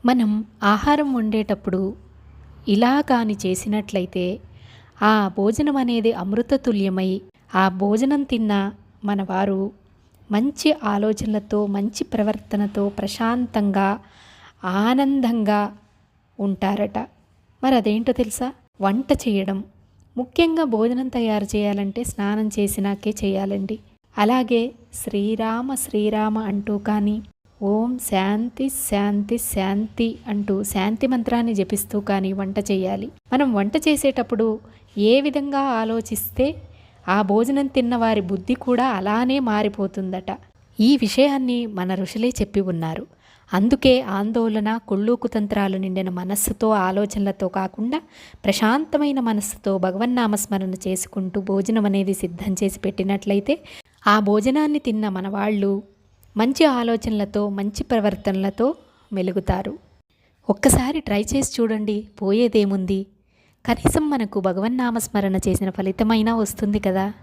మనం ఆహారం వండేటప్పుడు ఇలా కాని చేసినట్లయితే ఆ భోజనం అనేది అమృతతుల్యమై ఆ భోజనం తిన్న మన వారు మంచి ఆలోచనలతో మంచి ప్రవర్తనతో ప్రశాంతంగా ఆనందంగా ఉంటారట. మరి అదేంటో తెలుసా? వంట చేయడం. ముఖ్యంగా భోజనం తయారు చేయాలంటే స్నానం చేసినాకే చేయాలండి. అలాగే శ్రీరామ శ్రీరామ అంటూ కానీ ఓం శాంతి శాంతి శాంతి అంటూ శాంతి మంత్రాన్ని జపిస్తూ కానీ వంట చేయాలి. మనం వంట చేసేటప్పుడు ఏ విధంగా ఆలోచిస్తే ఆ భోజనం తిన్న వారి బుద్ధి కూడా అలానే మారిపోతుందట. ఈ విషయాన్ని మన ఋషులే చెప్పి ఉన్నారు. అందుకే ఆందోళన కుళ్ళు కుతంత్రాలు నిండిన మనస్సుతో ఆలోచనలతో కాకుండా ప్రశాంతమైన మనస్సుతో భగవన్నామస్మరణ చేసుకుంటూ భోజనం అనేది సిద్ధం చేసి పెట్టినట్లయితే ఆ భోజనాన్ని తిన్న మన వాళ్ళు మంచి ఆలోచనలతో మంచి ప్రవర్తనలతో మెలుగుతారు. ఒక్కసారి ట్రై చేసి చూడండి, పోయేదేముంది? కనీసం మనకు భగవన్నామస్మరణ చేసిన ఫలితమైనా వస్తుంది కదా.